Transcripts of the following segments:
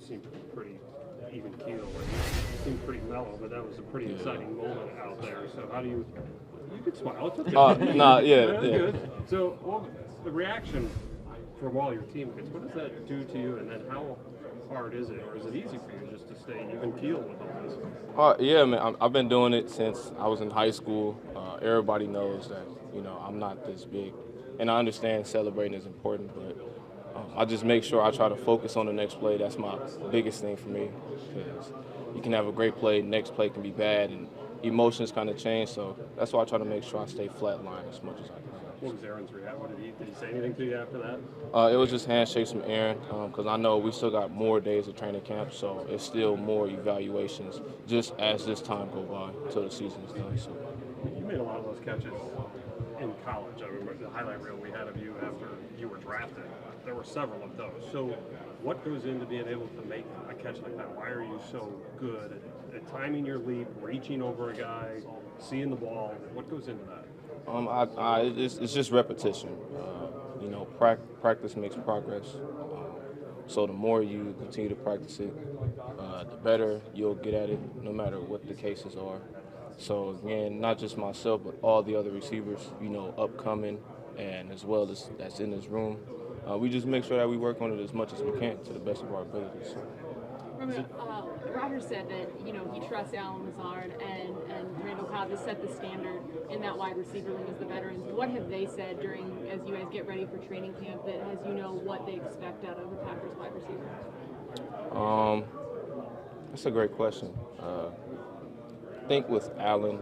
seemed pretty even keel. It seemed pretty mellow, but that was a pretty exciting moment out there. So how do you? You could smile. It's okay. Nah, yeah, That's yeah. good. So, the reaction from all your teammates, what does that do to you? And then how hard is it, or is it easy for you just to stay even keel with all this? Yeah, man. I've been doing it since I was in high school. Everybody knows that I'm not this big, and I understand celebrating is important, but I just make sure I try to focus on the next play. That's my biggest thing for me, because you can have a great play, next play can be bad, and emotions kind of change. So that's why I try to make sure I stay flatline as much as I can. What was Aaron's reaction? Did he say anything to you after that? It was just handshakes from Aaron, because I know we still got more days of training camp, so it's still more evaluations just as this time go by until the season is done. So. You made a lot of those catches in college. I remember the highlight reel we had of you after you were drafted. There were several of those. So what goes into being able to make a catch like that? Why are you so good at timing your leap, reaching over a guy, seeing the ball? What goes into that? It's just repetition. Practice makes progress. So the more you continue to practice it, the better you'll get at it, no matter what the cases are. So again, not just myself, but all the other receivers, upcoming, and as well as that's in this room. We just make sure that we work on it as much as we can to the best of our abilities. Romeo, Roger said that he trusts Alan Lazard and Randall Cobb to set the standard in that wide receiver room as the veterans. What have they said as you guys get ready for training camp that has what they expect out of the Packers wide receiver? That's a great question. I think with Alan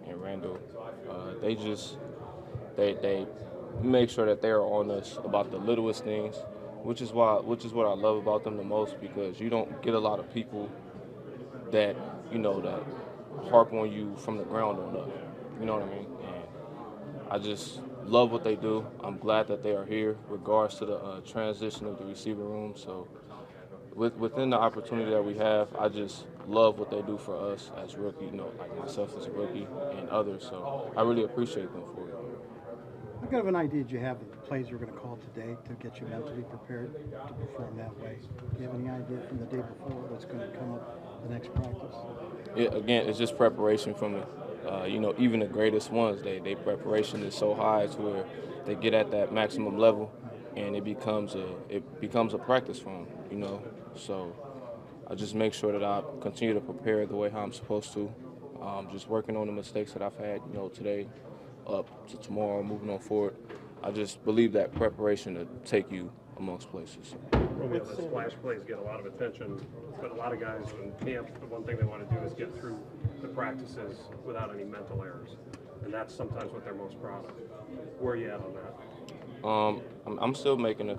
and Randall, they make sure that they are on us about the littlest things, which is what I love about them the most, because you don't get a lot of people that that harp on you from the ground on up. You know what I mean? And I just love what they do. I'm glad that they are here, regards to the transition of the receiver room. So within the opportunity that we have, I just love what they do for us as rookie, like myself as a rookie and others. So I really appreciate them for it. What kind of an idea did you have of the plays you're going to call today to get you mentally prepared to perform that way? Do you have any idea from the day before what's going to come up the next practice? Yeah, again, it's just preparation from it. Even the greatest ones, they preparation is so high to where they get at that maximum level, and it becomes a practice for them. So I just make sure that I continue to prepare the way how I'm supposed to. Just working on the mistakes that I've had, today, up to tomorrow, moving on forward. I just believe that preparation to take you amongst places. Romeo, the splash plays get a lot of attention, but a lot of guys in camp, the one thing they want to do is get through the practices without any mental errors, and that's sometimes what they're most proud of. Where are you at on that? I'm still making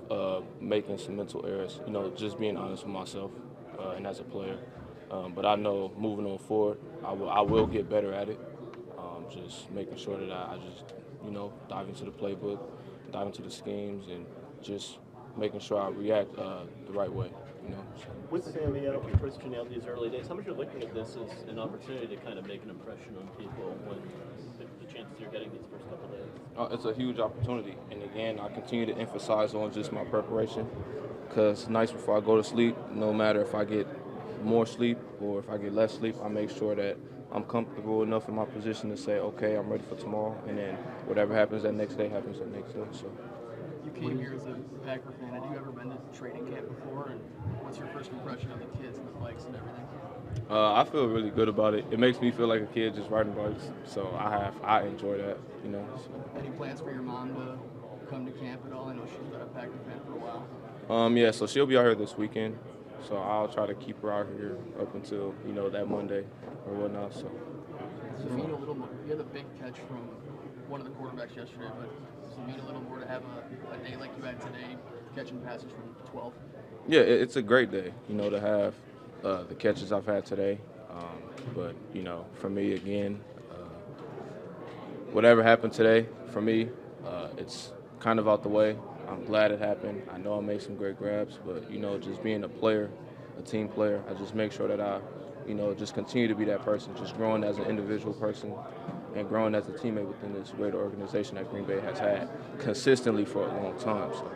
some mental errors. Just being honest with myself and as a player. But I know moving on forward, I will get better at it. Just making sure that I just dive into the playbook, dive into the schemes, and just making sure I react the right way. So. With Sammy out and Chris Janelle these early days, how much you're looking at this as an opportunity to kind of make an impression on people when the chances you're getting these first couple days? It's a huge opportunity, and again, I continue to emphasize on just my preparation, because nights before I go to sleep, no matter if I get more sleep or if I get less sleep, I make sure that I'm comfortable enough in my position to say, okay, I'm ready for tomorrow, and then whatever happens that next day happens that next day. So. You came here as a Packer fan. Had you ever been to training camp before? And what's your first impression of the kids and the bikes and everything? I feel really good about it. It makes me feel like a kid just riding bikes. So I enjoy that. So. Any plans for your mom to come to camp at all? I know she's been a Packer fan for a while. Yeah, so she'll be out here this weekend. So I'll try to keep her out here up until that Monday or whatnot. So. Does it mean a little more? You had a big catch from one of the quarterbacks yesterday, but does it mean a little more to have a day like you had today, catching passes from 12? Yeah, it's a great day, to have the catches I've had today. But, for me, again, whatever happened today, for me, it's kind of out the way. I'm glad it happened. I know I made some great grabs, but, just being a player, a team player, I just make sure that I, just continue to be that person, just growing as an individual person and growing as a teammate within this great organization that Green Bay has had consistently for a long time. So.